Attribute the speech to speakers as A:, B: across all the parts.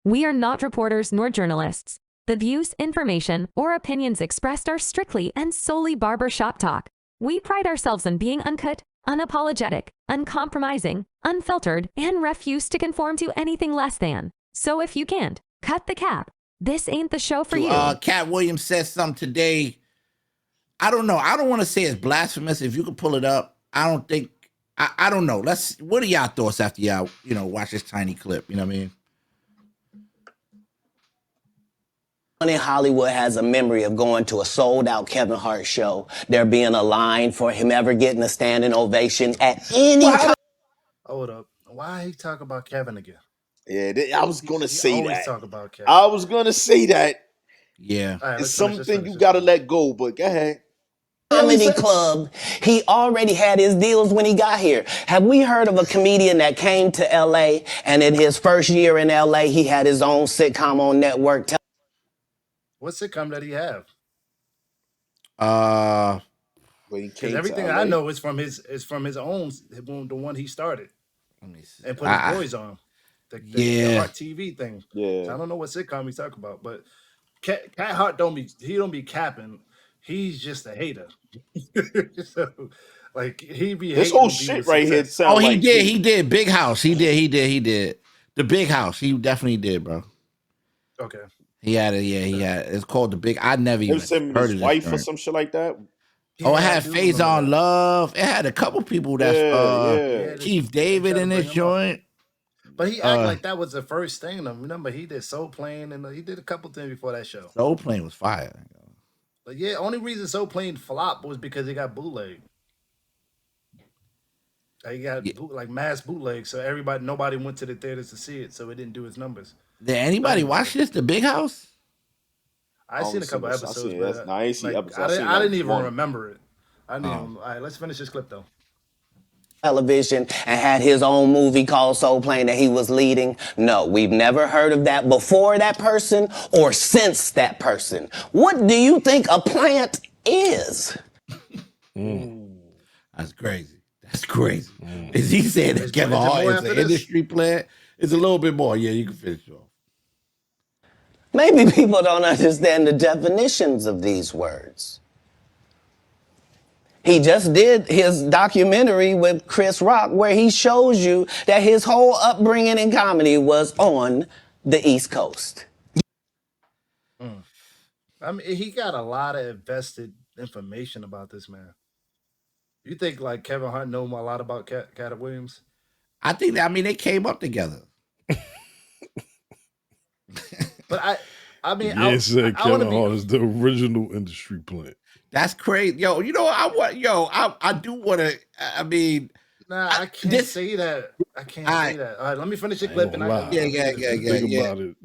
A: We are not reporters nor journalists. The views, information, or opinions expressed are strictly and solely barbershop talk. We pride ourselves on being uncut, unapologetic, uncompromising, unfiltered, and refuse to conform to anything less than. So if you can't, cut the cap. This ain't the show for you.
B: Katt Williams said something today. I don't know. I don't want to say it's blasphemous. If you could pull it up, I don't think. I don't know. What are y'all thoughts after y'all watch this tiny clip? You know what I mean?
C: In Hollywood has a memory of going to a sold-out Kevin Hart show, there being a line for him ever getting a standing ovation at any time.
D: Hold up. Why he talk about Kevin again?
E: Yeah, I was gonna say
D: always
E: that.
D: talk about Kevin.
E: I was gonna say that.
B: Yeah,
D: right,
E: it's something you gotta let go. But go ahead.
C: Comedy club, he already had his deals when he got here. Have we heard of a comedian that came to LA and in his first year in LA, he had his own sitcom on network?
D: What sitcom did he have?
E: When he
D: Because
E: came
D: everything
E: to
D: I
E: LA.
D: know is from his own, the one he started
B: Let me see.
D: and put his boys on. The Hart TV thing.
E: Yeah.
D: So I don't know what sitcom he's talking about, but Cat Hart don't be capping. He's just a hater. So, like he be
E: This
D: hating
E: whole
D: on
E: shit
D: people's
E: right here
D: success.
E: sound
B: He
E: like
B: did. He did. Big House. He did. The Big House. He definitely did, bro.
D: Okay.
B: He had it. Yeah, he had it. It's called The Big. I never
E: it
B: even
E: was him and
B: heard
E: his
B: of this
E: wife or
B: joint.
E: some shit like that.
B: Oh, it
D: Yeah, I
B: had
D: do
B: Phase
D: remember
B: on
D: that.
B: Love. It had a couple people that's
E: Yeah.
B: Keith
D: They
B: David
D: tried to
B: in
D: bring
B: this
D: him up.
B: joint.
D: But he act like that was the first thing. Remember, he did Soul Plane and he did a couple things before that show.
B: Soul Plane was fire.
D: But yeah, only reason Soul Plane flopped was because he got bootleg. He got like mass bootleg, so nobody went to the theaters to see it, so it didn't do its numbers.
B: Did anybody watch this? The Big House?
D: I seen a couple episodes, but
E: I ain't seen episodes.
D: I didn't even remember it. I didn't even. All right, let's finish this clip though.
C: Television and had his own movie called Soul Plane that he was leading. No, we've never heard of that before that person or since that person. What do you think a plant is?
B: That's crazy. That's crazy. Is he saying that Kevin Hart is an industry plant? It's a little bit more. Yeah, you can finish off.
C: Maybe people don't understand the definitions of these words. He just did his documentary with Chris Rock where he shows you that his whole upbringing in comedy was on the East Coast.
D: I mean, he got a lot of invested information about this man. You think like Kevin Hart know a lot about Katt Williams?
B: I think that. I mean, they came up together.
D: But I mean,
F: yeah, said Kevin Hart is the original industry plant.
B: That's crazy, yo. You know, I do want to. I mean,
D: nah, I can't say that. I can't say that. All right, let me finish the clip.
F: Think
B: about it.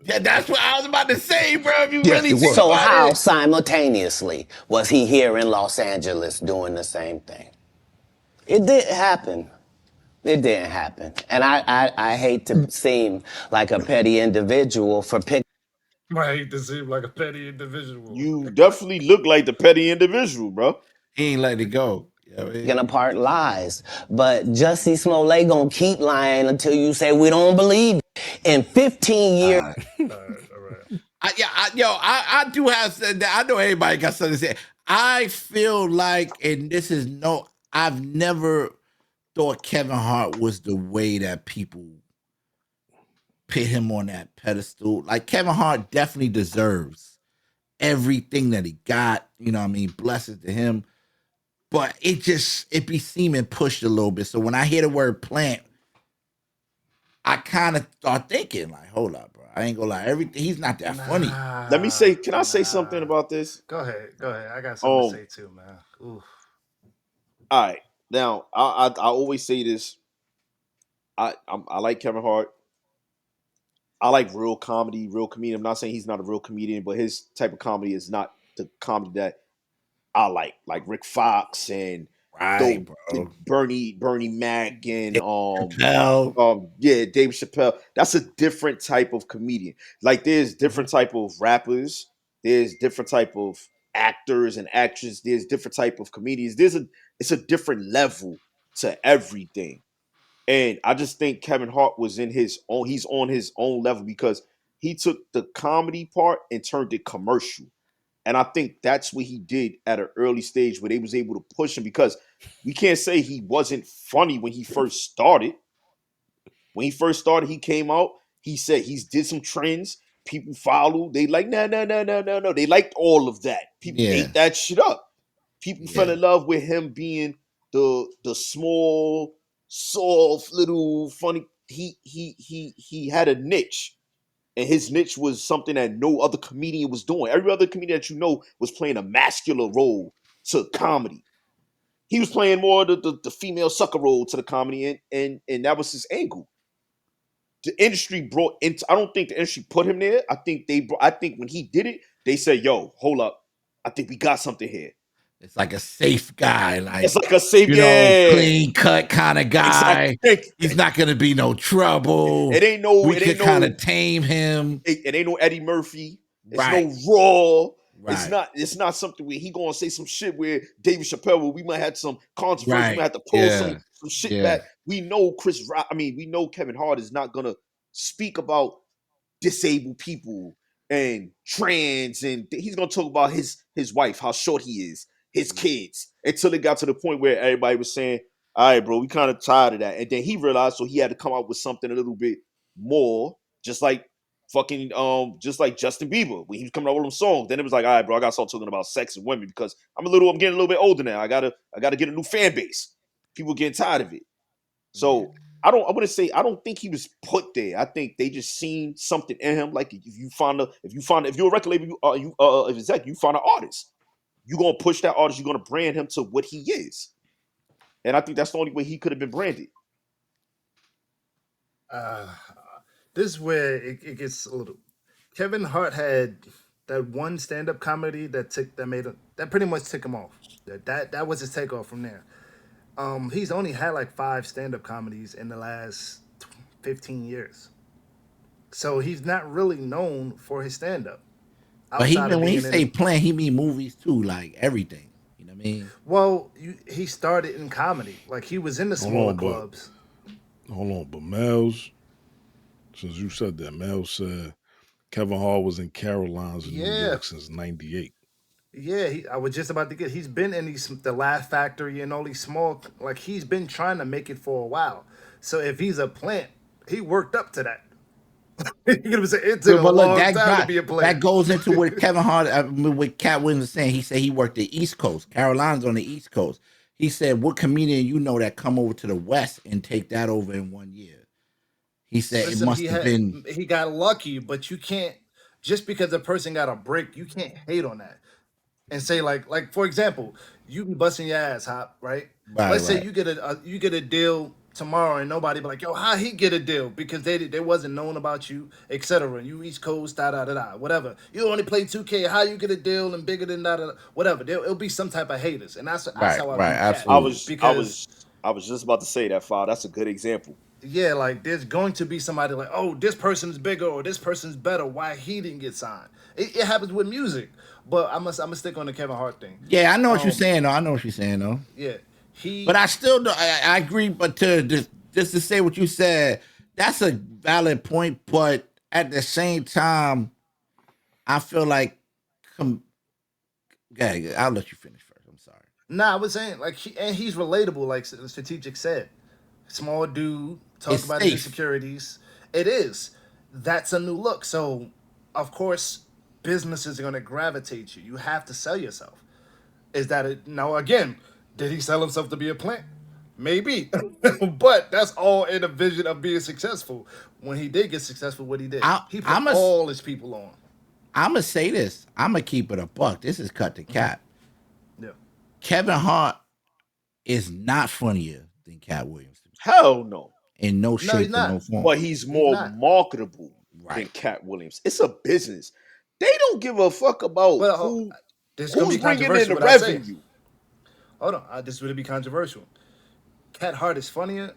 B: Yeah, that's what I was about to say, bro. If you really think
C: So
B: about
C: how
B: it.
C: simultaneously was he here in Los Angeles doing the same thing? It didn't happen. It didn't happen. And I hate to seem like a petty individual for picking.
D: I hate to seem like a petty individual.
E: You definitely look like the petty individual, bro.
B: He ain't letting it go.
C: Picking apart lies. But Jussie Smollett gonna keep lying until you say we don't believe it. In 15 years.
D: All right.
B: I do have. I know everybody got something to say. I feel like, and this is I've never thought Kevin Hart was the way that people put him on that pedestal. Like Kevin Hart definitely deserves everything that he got. You know what I mean? Blessings to him. But it be seeming pushed a little bit. So when I hear the word plant, I kind of start thinking like, hold up, bro. I ain't gonna lie. He's not that funny.
E: Let me say, can I say something about this?
D: Go ahead. I got something to say too, man. Oof.
E: All right. Now, I always say this. I like Kevin Hart. I like real comedy, real comedian. I'm not saying he's not a real comedian, but his type of comedy is not the comedy that I like Rick Fox and Bernie Mac and Dave Chappelle. That's a different type of comedian. Like there's different type of rappers, there's different type of actors and actresses, there's different type of comedians. It's a different level to everything. And I just think Kevin Hart was in his own. He's on his own level because he took the comedy part and turned it commercial. And I think that's what he did at an early stage where they was able to push him because we can't say he wasn't funny when he first started. When he first started, he came out. He said he's did some trends. People followed. They like no, no, no, no, no, no. They liked all of that. People
B: Yeah,
E: ate that shit up. People fell
B: yeah.
E: in love with him being the small, soft, little funny. He had a niche, and his niche was something that no other comedian was doing. Every other comedian that you know was playing a masculine role to comedy. He was playing more the female sucker role to the comedy, and that was his angle. The industry brought into. I don't think the industry put him there. I think they. I think when he did it, they said, "Yo, hold up, I think we got something here."
B: It's like a safe guy, like
E: It's like a safe, yeah,
B: clean cut kind of
E: exactly.
B: guy. He's not gonna be no trouble.
E: It ain't no,
B: We could kind of tame him.
E: it ain't no Eddie Murphy. It's
B: Right,
E: no Raw. It's
B: right,
E: not. It's not something where he gonna say some shit where David Chappelle. Where we might have some controversy. We
B: right.
E: might have to pull
B: Yeah,
E: some shit
B: yeah.
E: back. We know Chris Rock. I mean, we know Kevin Hart is not gonna speak about disabled people and trans, and he's gonna talk about his wife, how short he is, his kids, until it got to the point where everybody was saying, "All right, bro, we kind of tired of that." And then he realized, so he had to come out with something a little bit more, just like just like Justin Bieber when he was coming out with them songs. Then it was like, "All right, bro, I gotta start talking about sex and women because I'm getting a little bit older now. I gotta get a new fan base. People getting tired of it."
B: Yeah.
E: So I wouldn't say I don't think he was put there. I think they just seen something in him. Like if you're a record label, if it's like you find an artist, you're gonna push that artist, you're gonna brand him to what he is. And I think that's the only way he could have been branded.
D: Uh, this is where it gets a little. Kevin Hart had that one stand up comedy that pretty much took him off. That was his takeoff from there. He's only had like 5 stand up comedies in the last 15 years. So he's not really known for his stand up
B: But he
D: outside
B: mean
D: of
B: when he
D: being
B: say
D: in.
B: playing, he mean movies too, like everything. You know what I mean?
D: Well, he started in comedy. Like he was in the
F: Hold
D: smaller
F: on, but
D: clubs.
F: Mel's, since you said that, Mel said Kevin Hart was in Caroline's in New
D: Yeah,
F: York since '98.
D: yeah. I was just about to get. He's been in the Laugh Factory and all these small. Like he's been trying to make it for a while. So if he's a plant, he worked up to that. You know what I'm saying? It took a
B: But look,
D: long time to be a
B: that
D: plant.
B: goes into what Kevin Hart, what Cat Williams was saying. He said he worked the East Coast. Carolina's on the East Coast. He said, "What comedian you know that come over to the West and take that over in 1 year?" He said it
D: Listen,
B: must have been
D: he got lucky, but you can't just because a person got a break, you can't hate on that and say like for example, you be busting your ass, Hop, right?
B: right,
D: Let's say
B: right,
D: you get a deal tomorrow and nobody be like, yo, how he get a deal because they wasn't known about you, etc. You East Coast, da da da da, whatever. You only play 2K, how you get a deal and bigger than that, whatever. It'll be some type of haters, and that's
B: right,
D: how I
B: right.
D: view Cat
E: I
B: Absolutely.
E: was I
D: because
E: was I was just about to say that, File. That's a good example.
D: yeah, like there's going to be somebody like, oh, this person's bigger or this person's better. Why he didn't get signed? It happens with music, but I'm gonna stick on the Kevin Hart thing.
B: Yeah, I know what you're
D: Um,
B: saying. Though I know what you're saying though.
D: yeah,
B: But
D: he
B: I still don't. I agree. But to just to say what you said, that's a valid point. But at the same time, I feel like, okay, I'll let you finish first. I'm sorry.
D: nah, I was saying like he's relatable, like Strategic said. Small dude, talk
B: It's
D: about his
B: safe.
D: insecurities. It is. That's a new look. So, of course, businesses are gonna gravitate you. You have to sell yourself. Is that it? Now again, did he sell himself to be a plant? Maybe, but that's all in a vision of being successful. When he did get successful, what he did,
B: I
D: he put
B: I'm a
D: all his people on.
B: I'm gonna say this. I'm gonna keep it a buck. This is cut the cat.
D: Yeah.
B: Kevin Hart is not funnier than Cat Williams to me
E: Hell no.
B: in no
D: No, he's
B: shape or no
D: not.
B: form.
E: But he's
D: He's
E: more
D: not.
E: marketable than
B: Right.
E: Cat Williams. It's a business. They don't give a fuck about
D: But this is gonna
E: who's
D: be
E: bringing in
D: controversial.
E: the
D: What I say.
E: revenue.
D: Hold on. This would be controversial. Cat Hart is funnier,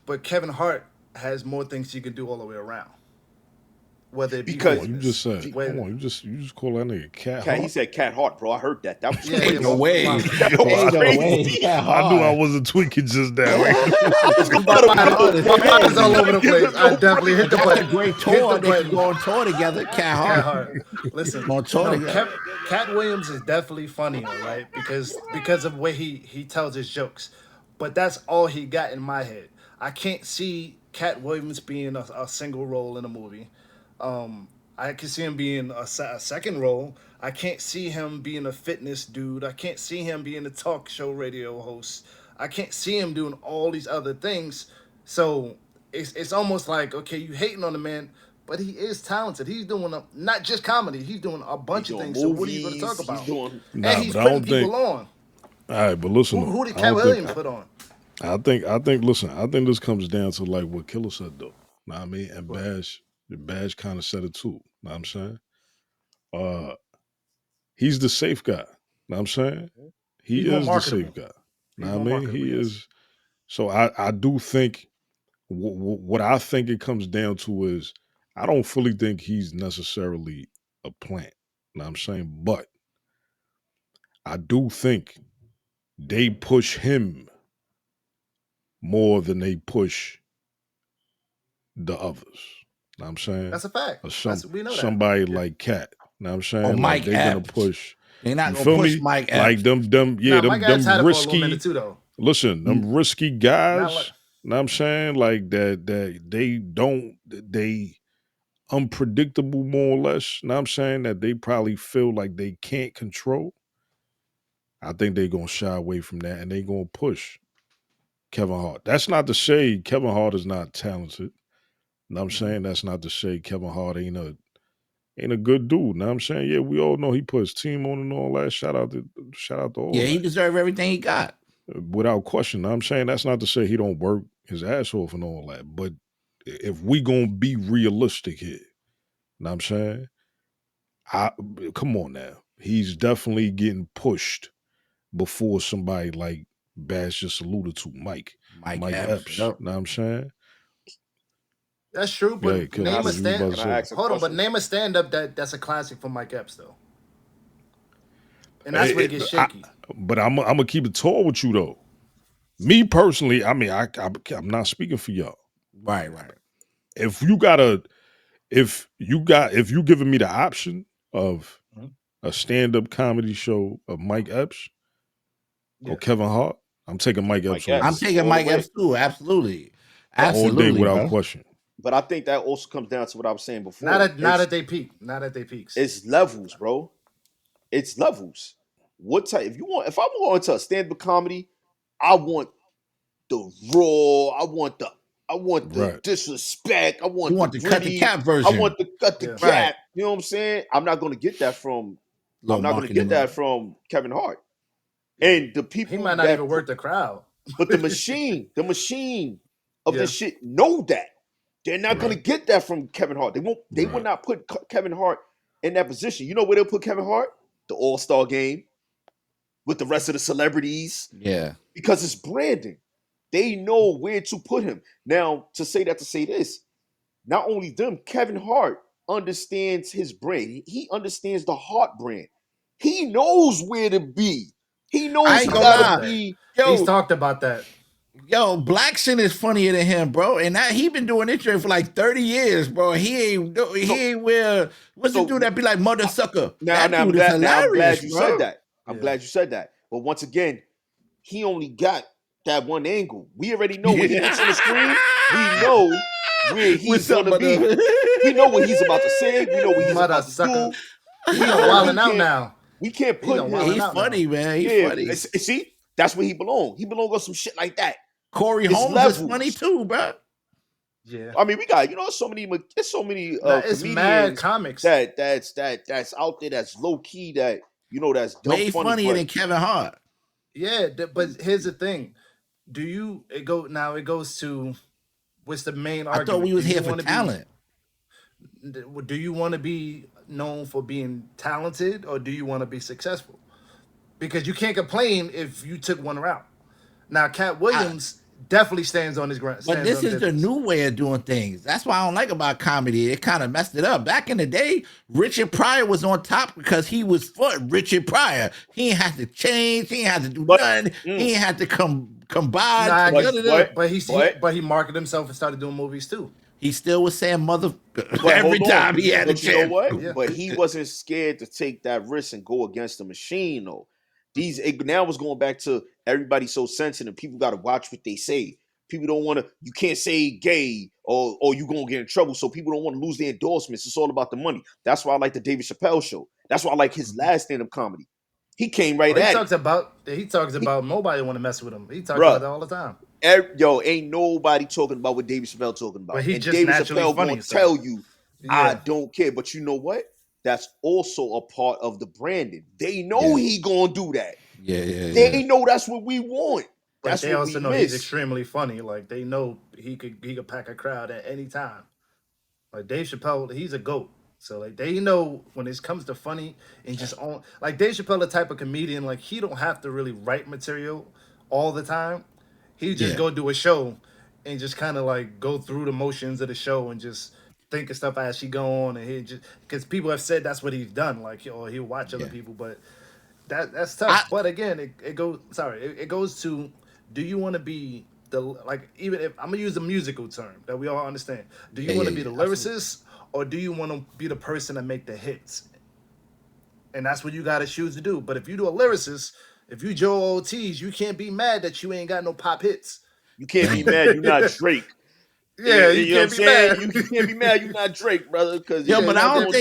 D: but Kevin Hart has more things he can do all the way around. whether it be
E: Because-
F: Come on, you just
D: famous.
F: said.
D: Wait,
F: Come on, you just call that nigga Cat
E: Cat, he
F: Hart.
E: said Cat Hart, bro. I heard that. That was
D: Yeah,
E: crazy.
B: Ain't no way.
D: my-
F: Yo,
B: Ain't no
E: crazy.
B: way. Cat
F: I knew I
B: Hart.
F: wasn't tweaking just now.
E: I was gonna
D: My
E: let him
D: mind-
E: know.
B: is
D: my mind is all
B: crazy.
D: over the place. I definitely hit the
B: That's
D: button.
B: a great
D: Hit
B: tour.
D: the
B: They could
D: button.
B: go on tour together. Cat
D: Cat
B: Hart.
D: Hart. Listen,
B: On tour
D: no,
B: together.
D: Cat Williams is definitely funnier, right? Because of the way he tells his jokes. But that's all he got in my head. I can't see Cat Williams being a single role in a movie. I can see him being a second role. I can't see him being a fitness dude. I can't see him being a talk show radio host. I can't see him doing all these other things. So it's almost like, okay, you hating on the man, but he is talented. He's doing not just comedy. He's doing a bunch
E: He's
D: of
E: doing
D: things. So what are you going to
E: movies,
D: talk about?
E: he's doing-
F: Nah,
D: And he's
F: but I
D: putting
F: don't think.
D: people on.
F: All right, but listen.
D: Who did
F: I
D: Cat
F: don't
D: Williams
F: think.
D: put on?
F: I think. Listen, I think this comes down to like what Killer said though. Know what I mean, and Bash kind of said it too. Know what I'm saying, he's the safe guy. Know what I'm saying, he
D: He's more
F: is the safe
D: marketable.
F: guy.
D: He's
F: Know what
D: more
F: I mean,
D: marketable,
F: he
D: yes.
F: is. So I do think what I think it comes down to is I don't fully think he's necessarily a plant. Know what I'm saying, but I do think they push him more than they push the others. Know what I'm saying?
D: That's a fact.
F: Or
D: We know that.
F: somebody
D: Yeah.
F: like Cat. Know what I'm saying?
B: Or
F: Like
B: Mike
F: they're gonna
B: Epps.
F: push.
B: They're not
F: You
B: gonna
F: feel
B: push
F: me?
B: Mike
F: Like
B: Epps.
F: them
D: Mike Epps had
F: them
D: it for a little minute
F: risky.
D: too, though.
F: Listen, them risky guys.
D: Not like-
F: Know what I'm saying? Like that they unpredictable more or less. Know what I'm saying? That they probably feel like they can't control. I think they're gonna shy away from that and they're gonna push Kevin Hart. That's not to say Kevin Hart is not talented. Know what I'm saying? That's not to say Kevin Hart ain't a good dude. Know what I'm saying? Yeah, we all know he put his team on and all that. Shout out to all
B: Yeah,
F: that.
B: he deserved everything he got.
F: Without question. Know what I'm saying? That's not to say he don't work his ass off and all that. But if we gonna be realistic here, know what I'm saying? Come on now. He's definitely getting pushed before somebody like Bass just alluded to, Mike Epps.
B: Yep.
F: Know what I'm saying?
D: That's true,
F: Yeah,
D: but
F: Killer,
D: name a
F: what you was about
D: stand.
F: to
E: Can I
F: say?
E: ask a
D: Hold on, but
E: question?
D: name a stand up that's a classic for Mike Epps though. And that's where it gets shaky.
F: But I'm gonna keep it tall with you though. Me personally, I mean, I'm not speaking for y'all.
B: Right.
F: If you giving me the option of a stand-up comedy show of Mike Epps
D: Yeah.
F: or Kevin Hart, I'm taking Mike Epps
E: Mike
F: all
B: I'm
E: Epps.
F: day.
B: taking
E: all the
B: Mike
E: way.
B: Epps too. Absolutely.
F: All day
B: Absolutely,
F: without
B: bro.
F: question.
E: But I think that also comes down to what I was saying before.
D: Not
E: It's-
D: at they peak. Not at they peaks.
E: It's levels, bro. It's levels. What type? If I'm going to a stand-up comedy, I want the raw. I want the
F: Right.
E: disrespect. I want
B: You want
E: the
B: the cut the
E: gritty.
B: cap version.
E: I want the cut the
D: Yeah.
E: cap.
B: Right.
E: You know what I'm saying? I'm not going to get that from.
B: Little
E: I'm not going to
B: marketing
E: get that
B: move.
E: from Kevin Hart. And the people
D: He might not
E: that
D: even work the crowd.
E: but the machine of
D: Yeah.
E: this shit know that. They're not going to
F: Right.
E: get that from Kevin Hart. They won't. They will
F: Right.
E: not put Kevin Hart in that position. You know where they'll put Kevin Hart? The All-Star game with the rest of the celebrities
B: Yeah.
E: because it's branding. They know where to put him. Now, to say this, not only them, Kevin Hart understands his brand. He understands the Hart brand. He knows where to be. He knows
B: I
E: he
B: ain't gonna
E: gotta
B: lie.
E: be.
D: He's
B: Yo,
D: talked about that.
B: Blackson is funnier than him, bro. And he been doing this shit for like 30 years, bro. He ain't where what's the dude that be like mother sucker?
E: Now,
B: That dude is
E: I'm glad
B: hilarious,
E: you
B: bro.
E: said that. I'm
D: Yeah.
E: glad you said that. But once again, he only got that one angle. We already know when he looks on the screen, we know where he's
B: What's up,
E: gonna be.
B: mother?
E: We know what he's about to say. We know what he's
D: Mother
E: about to
D: sucker.
E: do.
D: He
E: We
D: done
E: know
D: wilding out
E: can't-
D: now.
E: We can't
D: He
E: put
D: done
E: him.
D: wilding
B: He's
D: out now.
B: funny, man. He's
E: Yeah,
B: funny.
E: see, that's where he belong. He belong on some shit like that.
B: Corey
E: It's
B: Holmes
E: levels.
B: is funny too, bro.
D: Yeah.
E: I mean, we got so many
D: It's mad
E: comedians
D: comics.
E: that's out there that's low key that that's dumb
B: Way
E: funny.
B: funnier
E: but
B: than Kevin Hart.
D: Yeah, but here's the thing. It goes to what's the main
B: I
D: argument?
B: thought we was
D: Do you
B: here for
D: wanna
B: talent.
D: Do you want to be known for being talented or do you want to be successful? Because you can't complain if you took one route. Now, Cat Williams definitely stands on his ground.
B: But this is the new way of doing things. That's why I don't like about comedy. It kind of messed it up. Back in the day, Richard Pryor was on top because he was for Richard Pryor. He ain't had to change. He ain't had to do nothing. He ain't had to combine.
D: Nah,
E: but
D: he marketed himself and started doing movies too.
B: He still was saying mother
E: But
B: every
E: hold on.
B: time he had a
E: But you know
B: chance.
E: what?
D: Yeah.
E: But he wasn't scared to take that risk and go against the machine, though. Now it's going back to everybody so sensitive. People got to watch what they say. People don't want to. You can't say gay or you gonna get in trouble. So people don't want to lose their endorsements. It's all about the money. That's why I like the David Chappelle show. That's why I like his last stand-up comedy. He came right
D: He
E: at
D: talks
E: it.
D: about nobody want to mess with him. He talks
E: Bruh.
D: about that all the time.
E: Ain't nobody talking about what David Chappelle talking about.
D: But he
E: and
D: just
E: David
D: naturally
E: Chappelle
D: funny,
E: gonna
D: so-
E: tell you, I
D: Yeah.
E: don't care. But you know what? That's also a part of the branding. They know he gonna do that. They know that's what we want.
D: But
E: That's
D: they
E: what
D: also
E: we
D: know
E: miss.
D: he's extremely funny. Like they know he could pack a crowd at any time. Like Dave Chappelle, he's a goat. So like they know when it comes to funny and just on like Dave Chappelle, the type of comedian, like he don't have to really write material all the time. He just go do a show and just kind of like go through the motions of the show and just think of stuff as she go on and he just because people have said that's what he's done. Like or he'll watch other people, but that's tough. But again, it goes. Sorry, it goes to. Do you want to be the like? Even if I'm gonna use a musical term that we all understand. Do you want to be the lyricist or do you want to be the person that make the hits? And that's what you got to choose to do. But if you do a lyricist, if you Joe Ortiz, you can't be mad that you ain't got no pop hits.
E: You can't be mad. You're not Drake.
D: Yeah,
E: you know what I'm saying? You can't be mad. You're not Drake, brother. Because
B: but I don't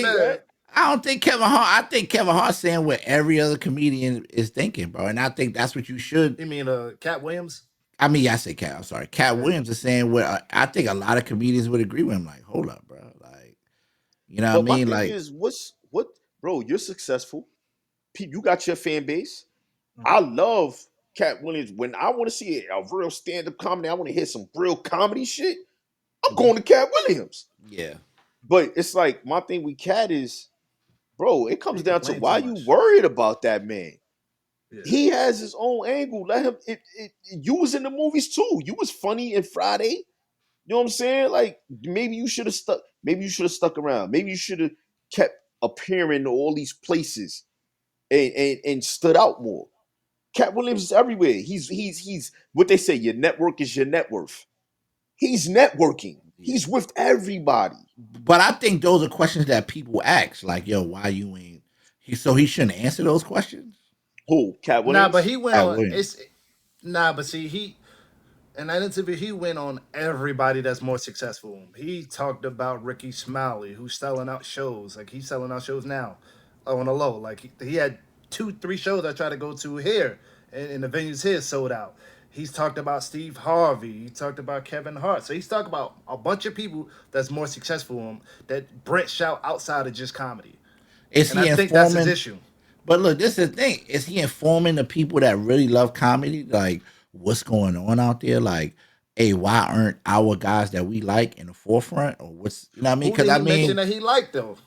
D: don't
B: think Kevin Hart. I think Kevin Hart's saying what every other comedian is thinking, bro. And I think that's what you should.
D: You mean Katt Williams?
B: I mean, I say Katt. I'm sorry, Katt Williams is saying what I think a lot of comedians would agree with him. Like, hold up, bro. Like, you know what I mean?
E: My
B: Like,
E: thing is, bro? You're successful. You got your fan base. I love Katt Williams. When I want to see a real stand-up comedy, I want to hear some real comedy shit. I'm going to Katt Williams.
B: yeah.
E: But it's like my thing with Katt is, bro, it comes
D: He
E: down to
D: complains
E: why
D: too
E: you
D: much.
E: worried about that man.
D: Yeah.
E: He has his own angle. Let him. You was in the movies too. You was funny in Friday. You know what I'm saying? Like maybe you should have stuck. Maybe you should have stuck around. Maybe you should have kept appearing in all these places and stood out more. Katt Williams is everywhere. He's what they say. Your network is your net worth. He's networking. He's with everybody.
B: But I think those are questions that people ask. Like, yo, why you ain't? So he shouldn't answer those questions.
E: Who? Katt Williams?
D: Nah, but he went
B: Katt
D: on.
B: Williams.
D: But see, he in that interview he went on everybody that's more successful. He talked about Ricky Smiley, who's selling out shows. Like he's selling out shows now, on the low. Like he had 2-3 shows I tried to go to here, and the venues here sold out. He's talked about Steve Harvey. He talked about Kevin Hart. So he's talked about a bunch of people that's more successful than him that branch out outside of just comedy.
B: Is
D: And
B: he
D: I think that's his
B: informing?
D: issue.
B: But look, this is the thing. Is he informing the people that really love comedy, like what's going on out there? Like, hey, why aren't our guys that we like in the forefront? Or what's, you know what I mean?
D: Who
B: Because
D: did
B: I
D: he mention
B: mean,
D: that he liked though?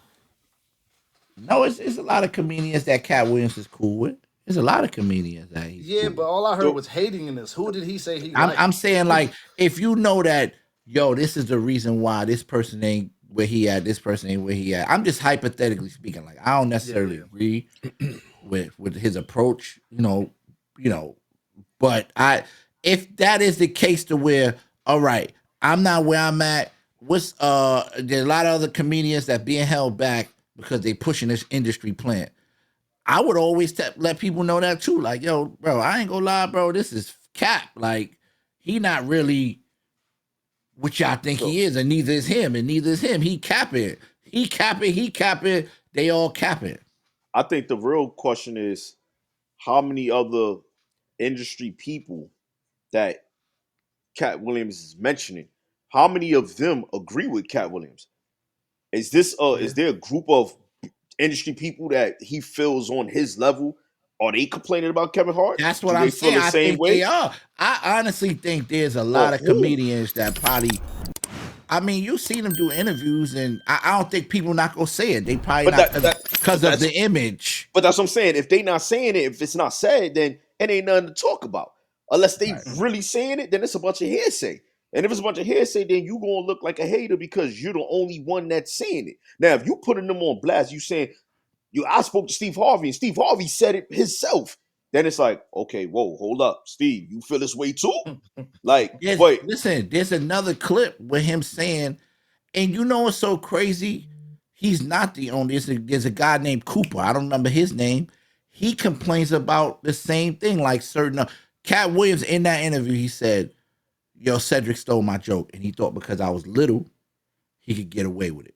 B: no, it's a lot of comedians that Katt Williams is cool with. There's a lot of comedians that he's
D: Yeah,
B: cool
D: but
B: with.
D: all I heard was hating in this. Who did he say he liked?
B: I'm saying, like, if you know that, yo, this is the reason why this person ain't where he at, this person ain't where he at. I'm just hypothetically speaking. Like, I don't necessarily agree with his approach, but if that is the case to where, all right, I'm not where I'm at. There's a lot of other comedians that being held back because they pushing this industry plant. I would always let people know that too. Like, yo, bro, I ain't gonna lie, bro. This is Cap. Like, he not really what y'all think he is, and neither is him, and neither is him. He capping. He capping. They all capping.
E: I think the real question is how many other industry people that Katt Williams is mentioning, how many of them agree with Katt Williams? Is there a group of industry people that he feels on his level? Are they complaining about Kevin Hart?
B: That's what
E: Do
B: I'm
E: they feel
B: saying.
E: the
B: I
E: same
B: think
E: way?
B: they are. I honestly think there's a lot of
E: who?
B: comedians that probably. I mean, you seen them do interviews, and I don't think people not gonna say it. They probably
E: But
B: not because of the image.
E: But that's what I'm saying. If they not saying it, if it's not said, then it ain't nothing to talk about. Unless they
B: Right.
E: really saying it, then it's a bunch of hearsay. And if it's a bunch of hearsay, then you gonna look like a hater because you're the only one that's saying it. Now, if you putting them on blast, you saying I spoke to Steve Harvey and Steve Harvey said it himself. Then it's like, okay, whoa, hold up, Steve, you feel this way too? Like, but
B: There's another clip with him saying, and you know what's so crazy? He's not the only. There's a guy named Cooper. I don't remember his name. He complains about the same thing. Like certain Cat Williams in that interview, he said, "Yo, Cedric stole my joke, and he thought because I was little, he could get away with it."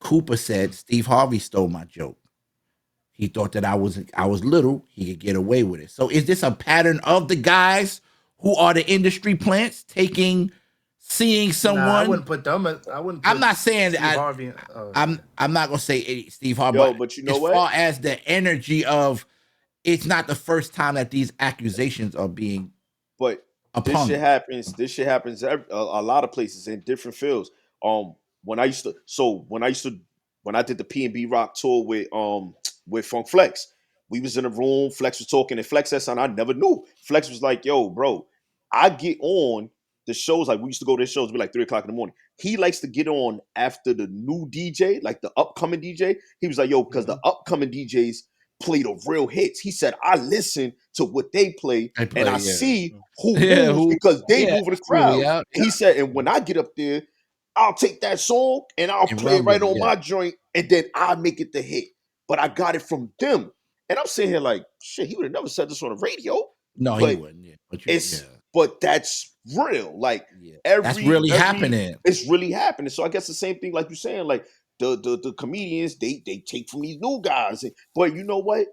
B: Cooper said Steve Harvey stole my joke. He thought that I was little, he could get away with it. So is this a pattern of the guys who are the industry plants seeing someone?
D: Nah, I wouldn't put them. I wouldn't.
B: I'm not saying
D: Steve
B: that
D: Harvey.
B: I'm not gonna say Steve Harvey,
E: but you know
B: as
E: what?
B: far as the energy of, it's not the first time that these accusations are being
E: But
B: upon.
E: This shit happens a lot of places in different fields. When I did the P&B Rock tour with Funk Flex, we was in a room. Flex was talking, and Flex said something I never knew. Flex was like, "Yo, bro, I get on the shows like we used to go to his shows. It'd be like 3 o'clock in the morning. He likes to get on after the new DJ, like the upcoming DJ. He was like, yo, because the upcoming DJs play the real hits. He said, I listen to what they play and I see who moves because they move in the crowd. And he said, and when I get up there, I'll take that song and I'll play it right on my joint, and then I make it the hit. But I got it from them." And I'm sitting here like, shit, he would have never said this on the radio.
B: No,
E: but
B: he wouldn't. Yeah.
E: But that's real. Like
B: that's really happening.
E: It's really happening. So I guess the same thing, like you're saying, like the comedians, they take from these new guys. But you know what?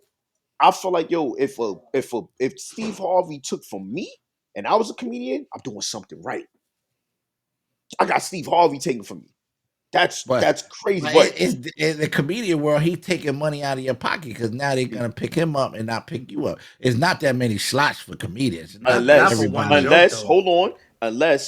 E: I feel like, yo, if Steve Harvey took from me and I was a comedian, I'm doing something right. I got Steve Harvey taking from me. That's crazy.
B: But it's in the comedian world, he's taking money out of your pocket because now they're gonna pick him up and not pick you up. It's not that many slots for comedians.
E: Unless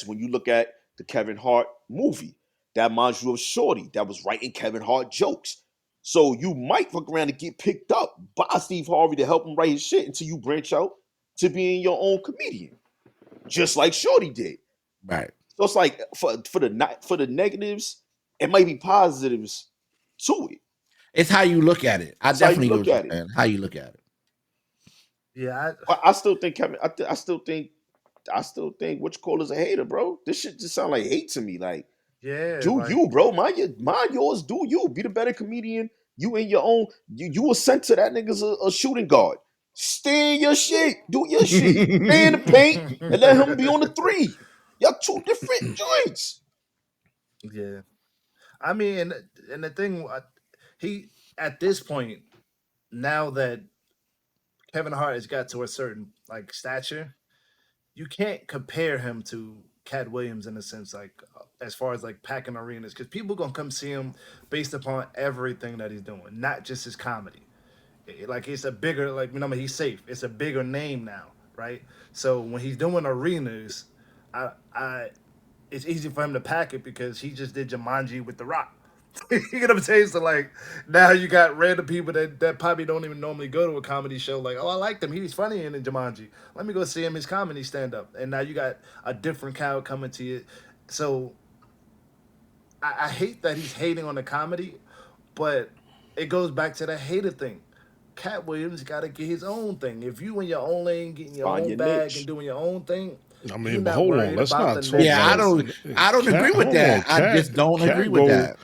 E: when you look at the Kevin Hart movie, that reminds you of Shorty that was writing Kevin Hart jokes. So you might fuck around and get picked up by Steve Harvey to help him write his shit until you branch out to being your own comedian, just like Shorty did.
B: Right.
E: So it's like for the negatives, it might be positives to it.
B: It's how you look at it. I definitely
E: look at it.
B: How you look at it.
D: Yeah,
E: I still think Kevin. I still think what you call is a hater, bro. This shit just sound like hate to me. Like, you, bro. Mind yours. Do you be the better comedian? You in your own. You were sent to that nigga's a shooting guard. Stay in your shit. Do your shit. Stay in the paint and let him be on the 3. Y'all 2 different joints.
D: Yeah, I mean, and the thing, he at this point, now that Kevin Hart has got to a certain like stature, you can't compare him to Cat Williams in a sense, like as far as like packing arenas, because people gonna come see him based upon everything that he's doing, not just his comedy. Like it's a bigger, like remember he's safe. It's a bigger name now, right? So when he's doing arenas, it's easy for him to pack it because he just did Jumanji with The Rock. You know what I'm saying? So like now you got random people that probably don't even normally go to a comedy show. Like, oh, I liked him. He's funny in Jumanji. Let me go see him his comedy stand up. And now you got a different crowd coming to you. So I hate that he's hating on the comedy, but it goes back to the hater thing. Cat Williams got to get his own thing. If you in your own lane, getting your own bag
E: niche
D: and doing your own thing,
F: I mean, but hold on, let's not talk.
B: Yeah, I don't agree with that. I just don't agree with that.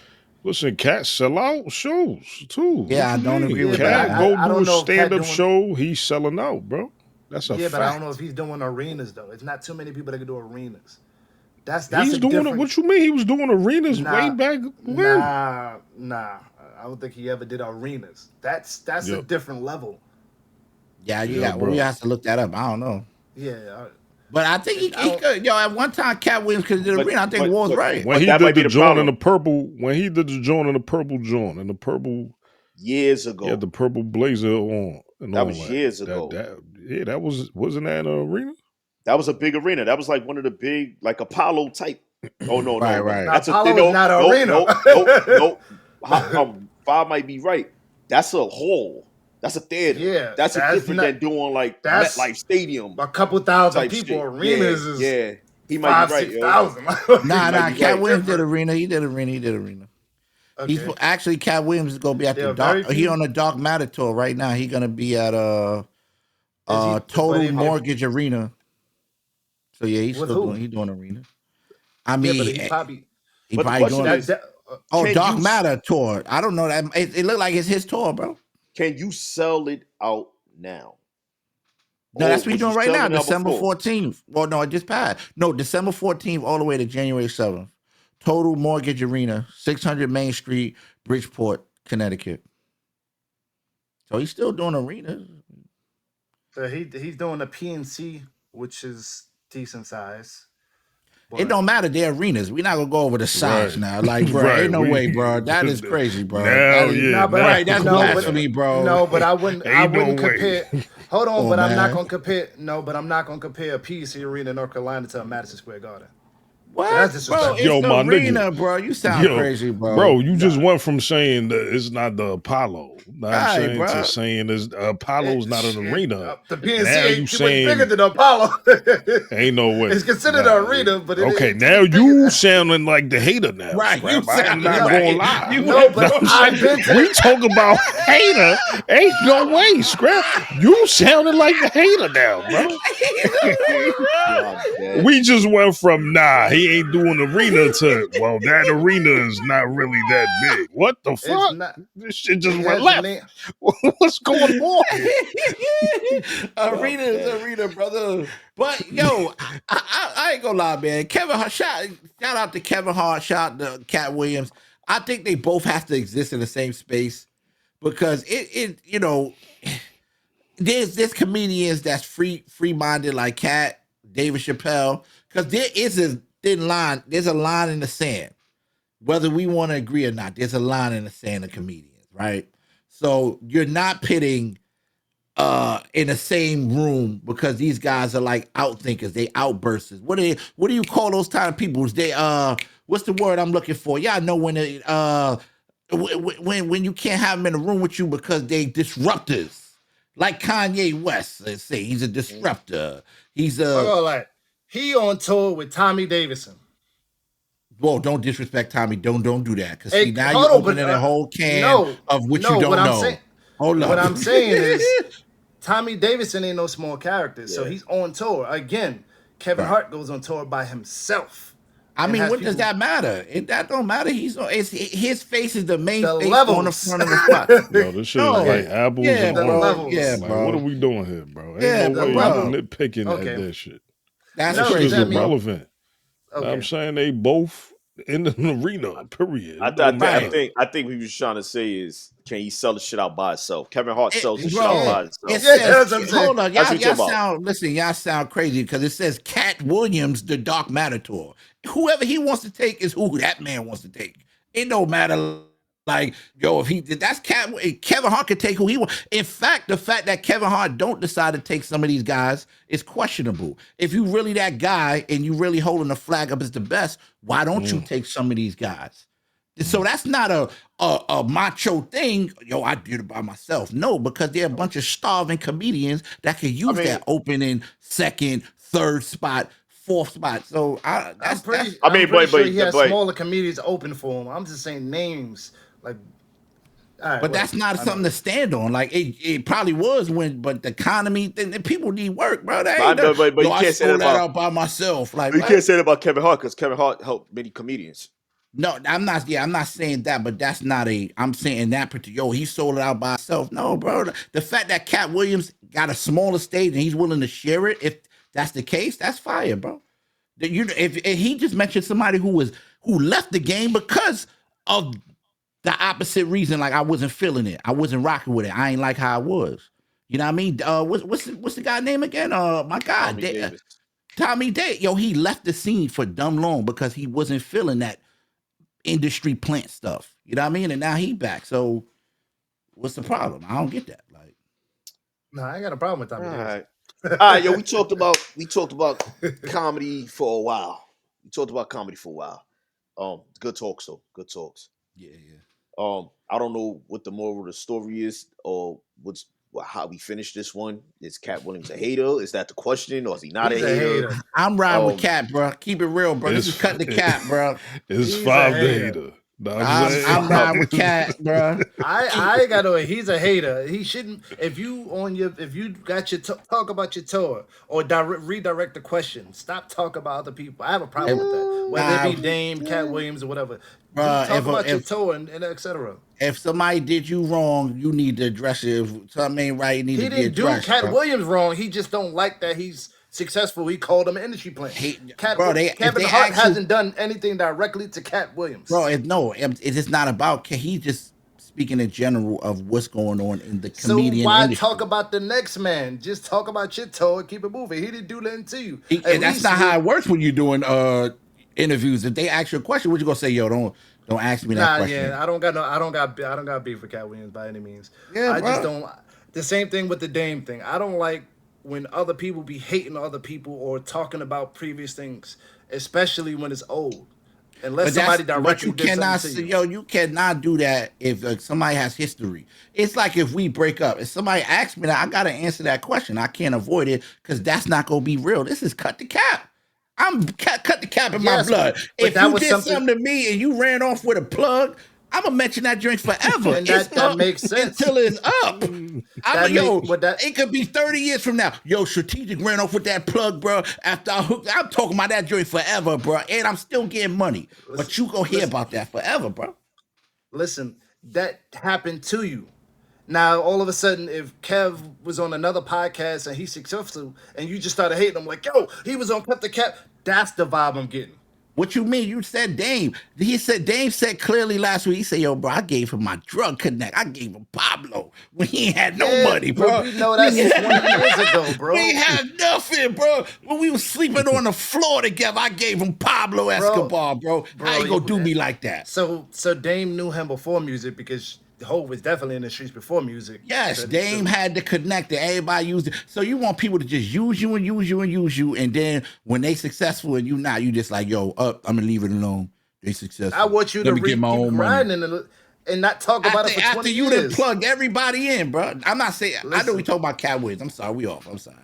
F: Listen, Katt sell out shows too.
B: Yeah, I don't agree with that.
F: Katt go do a stand-up show. He's selling out, bro. That's a fact.
D: Yeah, but I don't know if he's doing arenas though. It's not too many people that can do arenas. That's
F: he's doing it. What you mean? He was doing arenas way back when?
D: Nah. I don't think he ever did arenas. That's a different level.
B: Yeah, we have to look that up. I don't know.
D: Yeah.
B: But I think he could. Yo, at one time, Cat Williams could do the arena. I think Wall's right.
F: When he did the joint in the purple, joint in the purple
E: years ago,
F: yeah, the purple blazer on. And
E: that was years ago.
F: That wasn't that an arena?
E: That was a big arena. That was like one of the big, like Apollo type. Oh no,
B: right.
E: That's
D: Apollo's not an arena.
E: No. 5 might be right. That's a hall. That's a theater.
D: Yeah,
E: That's a
D: that's
E: different
D: not.
E: than doing like
D: That's
E: MetLife Stadium
D: a couple thousand
E: type
D: people.
E: shit. Yeah,
D: Arenas is
E: yeah. He might be
D: five,
E: right,
D: six
E: yo.
D: thousand.
E: He
B: Nah,
E: might
B: nah.
E: be
B: Cat
E: right.
B: Williams did
D: Different.
B: arena. He did arena. He did arena. He's
D: Okay,
B: actually Cat Williams is gonna be at the
D: there are very
B: dark. He
D: few.
B: on the Dark Matter tour right now. He gonna be at
D: Is he? But
B: Total
D: if
B: Mortgage Arena. So yeah, he's
D: with
B: still
D: who?
B: doing. He doing arena. I
D: Yeah, but
B: mean,
D: he probably
B: he
E: But the
B: probably
E: question
B: doing.
D: that.
E: is,
D: that
B: Oh,
E: can
B: Dark
E: you
B: Matter tour. I don't know that. It looked like it's his tour, bro.
E: can you sell it out now?
B: No,
E: Or
B: that's what he's
E: was you
B: doing right now.
E: selling it out
B: December
E: before?
B: 14th. Well, no, it just passed. No, December 14th all the way to January 7th. Total Mortgage Arena, 600 Main Street, Bridgeport, Connecticut. So he's still doing arenas.
D: he's doing a PNC, which is decent size,
B: It
D: but
B: don't matter. They're arenas. We're not gonna go over the size
F: Right.
B: now. Like, bro,
F: Right.
B: ain't no way, bro. That is crazy, bro.
F: Now,
B: That is
F: yeah,
D: no, but
F: now
B: right. That's
F: come
D: no,
F: on
D: but
F: now.
B: blasphemy, bro.
D: no, but I
F: Ain't no
D: wouldn't
F: way.
D: compare. Hold on,
B: Oh
D: but I'm not
B: man.
D: gonna compare. No, but I'm not gonna compare a PNC Arena in North Carolina to a Madison Square Garden. So that's
B: What, bro?
D: disrespectful.
B: It's
F: Yo,
B: the
F: my nigga.
B: arena, bro. You sound
F: Yo,
B: crazy,
F: bro,
B: bro.
F: you just
D: Nah,
F: went from saying that it's not the Apollo, know what I'm
B: Right,
F: saying, to
B: bro.
F: saying it's Apollo's not an arena.
D: The
F: And
D: PNC
F: now you
D: ain't too much bigger
F: saying
D: than the Apollo.
F: ain't no way.
D: It's considered
F: Nah.
D: an arena, but it
F: Okay,
D: ain't too
F: now
D: much
F: you
D: bigger.
F: sounding like the hater now,
B: Right. You
F: Scrap. I'm
B: sounded
F: not
D: No,
F: gonna
B: right.
F: lie.
B: You
D: no,
B: went
F: Know
D: but
F: what
B: from
F: I'm
D: I've
F: saying?
D: been to
F: We
D: the.
F: talk about hater. Ain't no way, Scrap. You sounding like the hater now, bro.
E: God damn.
F: We just went from he ain't doing arena to that arena is not really that big. What the
D: It's
F: fuck?
D: not.
F: This shit just
D: It
F: went
D: has the
F: left.
D: name.
F: What's going on here?
E: God
B: Arena is
E: damn.
B: arena, brother. But yo, I ain't gonna lie, man. Kevin Hart, shout out to Kevin Hart, shout out to Cat Williams. I think they both have to exist in the same space because there's comedians that's free minded like Cat, David Chappelle, because there is a thin line. There's a line in the sand, whether we want to agree or not. There's a line in the sand of comedians, right? So you're not pitting in the same room because these guys are like outthinkers, they outbursters. What do you call those kind of people? They what's the word I'm looking for? Y'all know when they when you can't have them in a room with you because they disruptors. Like Kanye West, let's say he's a disruptor. He's a
D: Oh, like he on tour with Tommy Davidson.
B: well, don't disrespect Tommy. Don't do that. Cause see
D: Hey,
B: now you're
D: hold on, but
B: opening a whole can
D: no,
B: of what you
D: no.
B: don't know. Hold
D: What
B: up.
D: I'm saying is, Tommy Davidson ain't no small character, so
E: Yeah.
D: he's on tour again. Kevin
B: Right.
D: Hart goes on tour by himself.
B: I
D: and
B: mean,
D: has
B: what does
D: people-
B: that matter? That don't matter. It's his face is the main
D: The
B: face on the
D: levels.
B: front of the spot.
F: Yo, this shit is
B: No,
F: like apples
B: yeah,
F: and
D: The
B: bro,
F: oranges.
D: levels.
F: Like, what are
B: bro,
F: we doing here, bro? Ain't
B: yeah,
F: no
D: The
F: way
B: bro.
F: you nitpicking at
D: Okay.
F: that shit.
B: That's
F: That
D: No,
F: shit
D: does
F: is
B: crazy,
D: that mean
B: bro.
F: irrelevant.
D: okay?
F: I'm saying they both in the arena, period.
E: I,
F: It
E: th- I,
F: don't
E: th- I
F: matter.
B: Right.
E: think I think what he was trying to say is, can he sell the shit out by itself? Kevin Hart sells the shit out
D: Yeah,
B: Bro,
E: by
B: it
E: itself.
D: yeah,
B: says
D: that's what I'm saying.
B: hold on,
E: That's what
B: y'all
E: you're talking about.
B: y'all sound crazy because it says Cat Williams, the Dark Matter tour. Whoever he wants to take is who that man wants to take. It don't matter. Like, yo, if that's Kevin Hart could take who he wants. In fact, the fact that Kevin Hart don't decide to take some of these guys is questionable. If you really that guy and you really holding the flag up as the best, why don't you take some of these guys? So that's not a macho thing. Yo, I did it by myself. No, because they're a bunch of starving comedians that can use
E: mean,
B: that opening, second, third spot, fourth spot. So
D: I'm pretty.
E: I
D: I'm
E: mean,
D: pretty
E: but
D: sure
E: but
D: he has
E: but
D: smaller comedians open for him. I'm just saying names. Like, all right,
B: but that's
D: whatever.
B: not
D: I
B: something
D: know.
B: to stand on. Like it probably was but the economy, then people need work, bro. They ain't
E: but
B: yo,
E: you
B: I
E: can't say that
B: sold that
E: about
B: out by myself. Like
E: you
B: what?
E: can't say that about Kevin Hart because Kevin Hart helped many comedians.
B: No, I'm not. Yeah, I'm not saying that, but that's not a. I'm saying that particular. Yo, he sold it out by himself. No, bro. The fact that Cat Williams got a smaller stage and he's willing to share it, if that's the case, that's fire, bro. If he just mentioned somebody who left the game because of the opposite reason, like I wasn't feeling it, I wasn't rocking with it, I ain't like how I was. You know what I mean? What's the guy name again? My God,
E: Tommy Davis.
B: Tommy Day. Yo, he left the scene for dumb long because he wasn't feeling that industry plant stuff. You know what I mean? And now he back. So what's the problem? I don't get that. Like,
D: No, I ain't got a problem with
E: All
D: Tommy Davis.
E: right, yo, we talked about comedy for a while. We talked about comedy for a while. Good talks though. Good talks.
B: yeah, yeah.
E: I don't know what the moral of the story is or how we finish this one. Is Cat Williams a hater? Is that the question, or is he not a
D: He's a
E: hater?
D: hater.
B: I'm riding with
E: Um,
B: Katt, bro. Keep it real, bro. This is cut the cap, bro.
F: It's
D: He's a
F: 5 to
D: hater.
F: hater. Know what I'm saying?
B: I'm riding with Katt, bro.
D: I ain't got no. He's a hater. He shouldn't. If you got your talk about your tour or redirect the question. Stop talking about other people. I have a problem with that. Whether it be Dame, Cat Williams, or whatever.
B: Bruh,
D: Talk about your tour and etc.
B: If somebody did you wrong, you need to address it. If something ain't right, it need
D: He
B: to be
D: didn't do
B: addressed.
D: Cat
B: bro.
D: Williams wrong. He just don't like that he's successful. He called him an industry plant. Kevin Hart hasn't done anything directly to Cat Williams.
B: Bro, it's not about. He just speaking in general of what's going on in the
D: So
B: comedian
D: why
B: industry.
D: talk about the next man? Just talk about your tour and keep it moving. He didn't do nothing to you.
B: And that's not how it works when you're doing interviews. If they ask you a question, what you gonna say? Yo, don't ask me that question.
D: Yeah, I don't got beef with Cat Williams by any means.
B: Yeah,
D: I just
B: bro.
D: don't. The same thing with the Dame thing. I don't like when other people be hating other people or talking about previous things, especially when it's old. Unless somebody directly did
B: cannot
D: something to you.
B: yo, you cannot do that if somebody has history. It's like if we break up. If somebody asks me that, I gotta answer that question. I can't avoid it because that's not gonna be real. This is cut the cap. I'm cut the cap in my blood.
D: but
B: If
D: that
B: you
D: was
B: did something to me and you ran off with a plug, I'm gonna mention that drink forever.
D: And
B: It's
D: that
B: up
D: makes sense.
B: until it's up. It could be 30 years from now. Yo, Strategic ran off with that plug, bro. After I hooked, I'm talking about that joint forever, bro. And I'm still getting money. But you gonna hear about that forever, bro.
D: Listen, that happened to you. Now, all of a sudden, if Kev was on another podcast and he's successful, and you just started hating him, like, yo, he was on Cut the Cap, that's the vibe I'm getting.
B: What you mean? You said Dame. Dame said clearly last week. He said, yo, bro, I gave him my drug connect. I gave him Pablo when he ain't had no money, bro.
D: We know that's 20 years ago, bro.
B: We had nothing, bro. When we was sleeping on the floor together, I gave him Pablo Escobar, bro. How you gonna do me like that?
D: So Dame knew him before music because Hov was definitely in the streets before music.
B: Yes, Dame had to connect it. Everybody used it. So you want people to just use you and use you and use you, and then when they successful and you not, you just like, yo, I'm gonna leave it alone. They successful.
D: I want you to
B: get my own money
D: and not talk about it for 20
B: after you
D: years.
B: done plugged everybody in, bro. I'm not saying. I know we talk about Cat Williams. I'm sorry, we off. I'm sorry.